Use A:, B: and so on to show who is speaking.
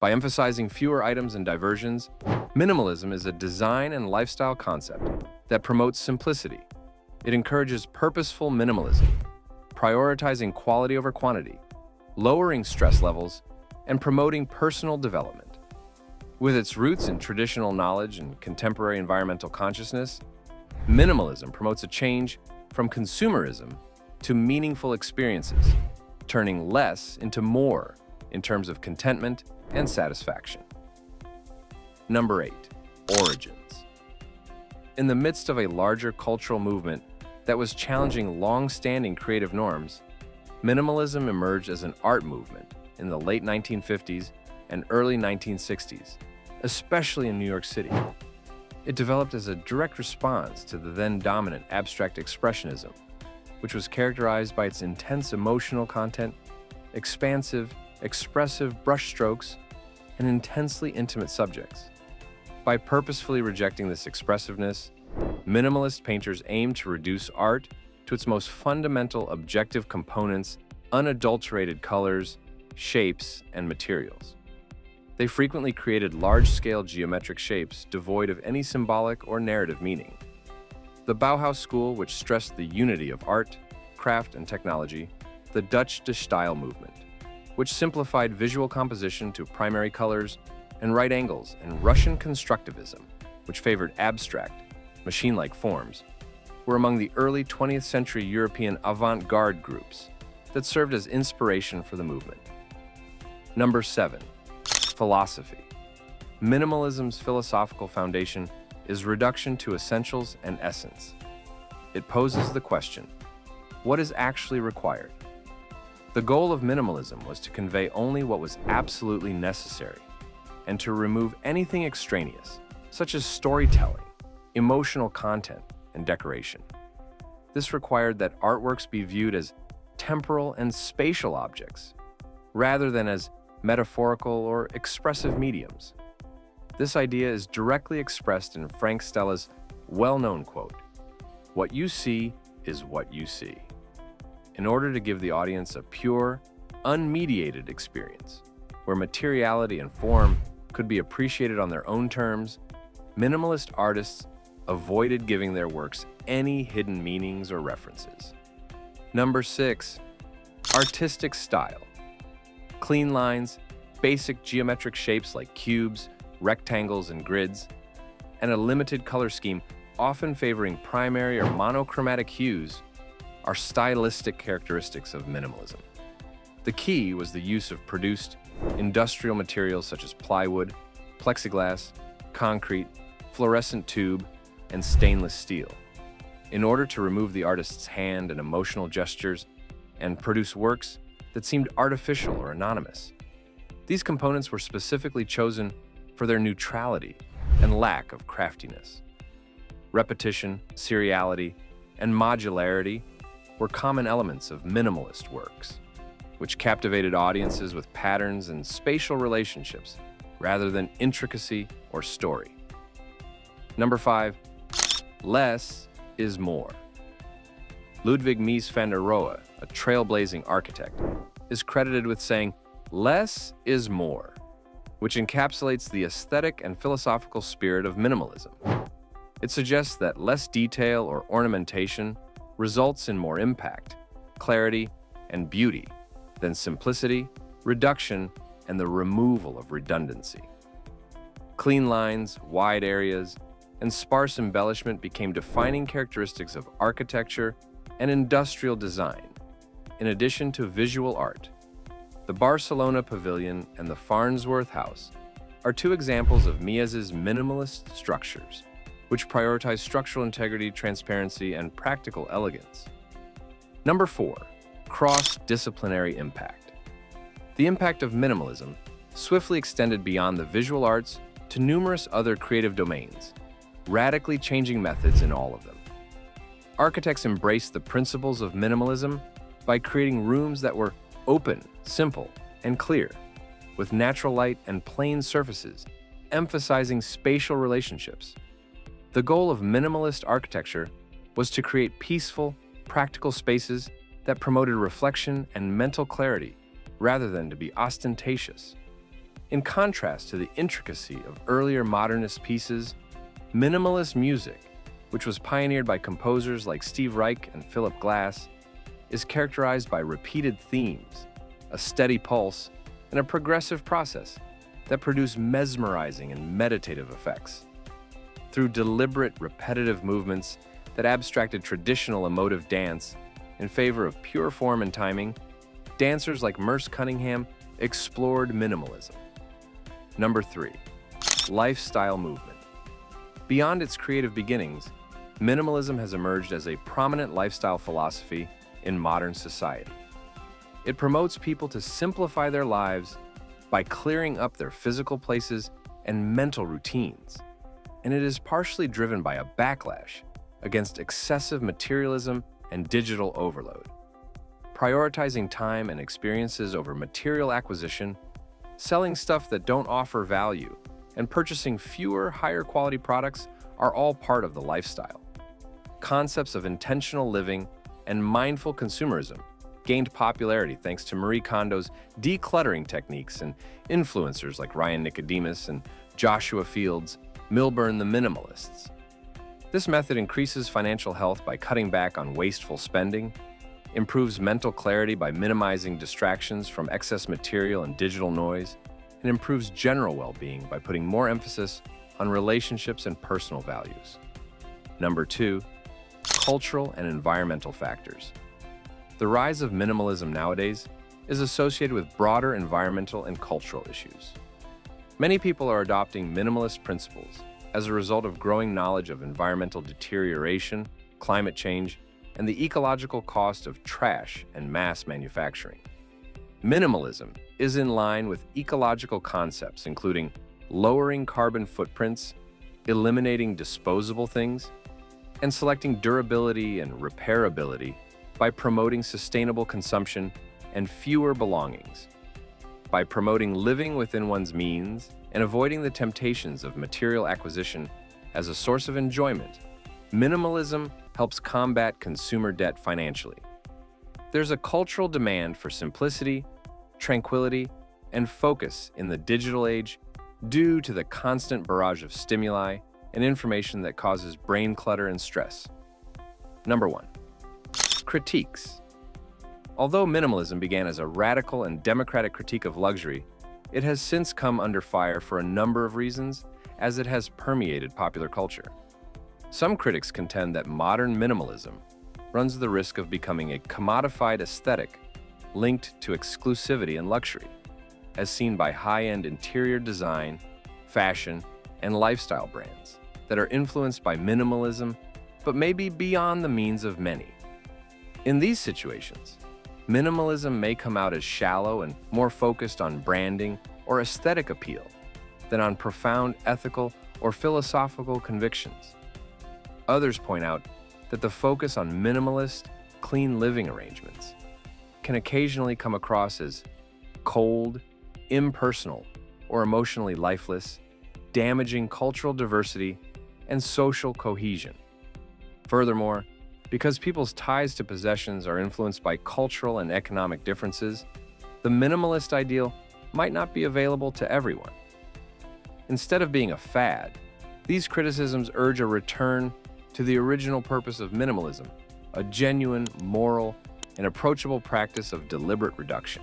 A: By emphasizing fewer items and diversions, minimalism is a design and lifestyle concept that promotes simplicity. It encourages purposeful minimalism, prioritizing quality over quantity, lowering stress levels, and promoting personal development. With its roots in traditional knowledge and contemporary environmental consciousness, minimalism promotes a change from consumerism to meaningful experiences, turning less into more in terms of contentment and satisfaction. Number 8. Origins. In the midst of a larger cultural movement that was challenging long-standing creative norms, minimalism emerged as an art movement in the late 1950s and early 1960s, especially in New York City. It developed as a direct response to the then dominant abstract expressionism, which was characterized by its intense emotional content, expansive, expressive brushstrokes, and intensely intimate subjects. By purposefully rejecting this expressiveness, minimalist painters aimed to reduce art to its most fundamental objective components: unadulterated colors, shapes, and materials. They frequently created large-scale geometric shapes devoid of any symbolic or narrative meaning. The Bauhaus school, which stressed the unity of art, craft, and technology; the Dutch De Stijl movement, which simplified visual composition to primary colors and right angles; and Russian constructivism, which favored abstract, machine-like forms, were among the early 20th century European avant-garde groups that served as inspiration for the movement. Number 7. Philosophy. Minimalism's philosophical foundation is reduction to essentials and essence. It poses the question, what is actually required? The goal of minimalism was to convey only what was absolutely necessary and to remove anything extraneous, such as storytelling, emotional content, and decoration. This required that artworks be viewed as temporal and spatial objects, rather than as metaphorical or expressive mediums. This idea is directly expressed in Frank Stella's well-known quote, "What you see is what you see." In order to give the audience a pure, unmediated experience, where materiality and form could be appreciated on their own terms, minimalist artists avoided giving their works any hidden meanings or references. Number 6. Artistic style. Clean lines, basic geometric shapes like cubes, rectangles, and grids, and a limited color scheme, often favoring primary or monochromatic hues, are stylistic characteristics of minimalism. The key was the use of produced, industrial materials such as plywood, plexiglass, concrete, fluorescent tube, and stainless steel, in order to remove the artist's hand and emotional gestures and produce works that seemed artificial or anonymous. These components were specifically chosen for their neutrality and lack of craftiness. Repetition, seriality, and modularity were common elements of minimalist works, which captivated audiences with patterns and spatial relationships rather than intricacy or story. Number 5. Less is more. Ludwig Mies van der Rohe, a trailblazing architect, is credited with saying, "Less is more," which encapsulates the aesthetic and philosophical spirit of minimalism. It suggests that less detail or ornamentation results in more impact, clarity, and beauty than simplicity, reduction, and the removal of redundancy. Clean lines, wide areas, and sparse embellishment became defining characteristics of architecture and industrial design, in addition to visual art. The Barcelona Pavilion and the Farnsworth House are two examples of Mies's minimalist structures, which prioritize structural integrity, transparency, and practical elegance. Number 4. Cross-disciplinary impact. The impact of minimalism swiftly extended beyond the visual arts to numerous other creative domains, radically changing methods in all of them. Architects embraced the principles of minimalism by creating rooms that were open, simple, and clear, with natural light and plain surfaces, emphasizing spatial relationships. The goal of minimalist architecture was to create peaceful, practical spaces that promoted reflection and mental clarity, rather than to be ostentatious. In contrast to the intricacy of earlier modernist pieces, minimalist music, which was pioneered by composers like Steve Reich and Philip Glass, is characterized by repeated themes, a steady pulse, and a progressive process that produce mesmerizing and meditative effects. Through deliberate, repetitive movements that abstracted traditional emotive dance in favor of pure form and timing, dancers like Merce Cunningham explored minimalism. Number 3. Lifestyle movement. Beyond its creative beginnings, minimalism has emerged as a prominent lifestyle philosophy in modern society. It promotes people to simplify their lives by clearing up their physical places and mental routines, and it is partially driven by a backlash against excessive materialism and digital overload. Prioritizing time and experiences over material acquisition, selling stuff that don't offer value, and purchasing fewer, higher-quality products are all part of the lifestyle. Concepts of intentional living and mindful consumerism gained popularity thanks to Marie Kondo's decluttering techniques and influencers like Ryan Nicodemus and Joshua Fields, Milburn the Minimalists. This method increases financial health by cutting back on wasteful spending, improves mental clarity by minimizing distractions from excess material and digital noise, and improves general well-being by putting more emphasis on relationships and personal values. Number 2, cultural and environmental factors. The rise of minimalism nowadays is associated with broader environmental and cultural issues. Many people are adopting minimalist principles as a result of growing knowledge of environmental deterioration, climate change, and the ecological cost of trash and mass manufacturing. Minimalism is in line with ecological concepts including lowering carbon footprints, eliminating disposable things, and selecting durability and repairability by promoting sustainable consumption and fewer belongings. By promoting living within one's means and avoiding the temptations of material acquisition as a source of enjoyment, minimalism helps combat consumer debt financially. There's a cultural demand for simplicity, tranquility, and focus in the digital age due to the constant barrage of stimuli and information that causes brain clutter and stress. Number 1. Critiques. Although minimalism began as a radical and democratic critique of luxury, it has since come under fire for a number of reasons as it has permeated popular culture. Some critics contend that modern minimalism runs the risk of becoming a commodified aesthetic linked to exclusivity and luxury, as seen by high-end interior design, fashion, and lifestyle brands that are influenced by minimalism but may be beyond the means of many. In these situations, minimalism may come out as shallow and more focused on branding or aesthetic appeal than on profound ethical or philosophical convictions. Others point out that the focus on minimalist, clean living arrangements can occasionally come across as cold, impersonal, or emotionally lifeless, damaging cultural diversity and social cohesion. Furthermore, because people's ties to possessions are influenced by cultural and economic differences, the minimalist ideal might not be available to everyone. Instead of being a fad, these criticisms urge a return to the original purpose of minimalism, a genuine, moral, and approachable practice of deliberate reduction.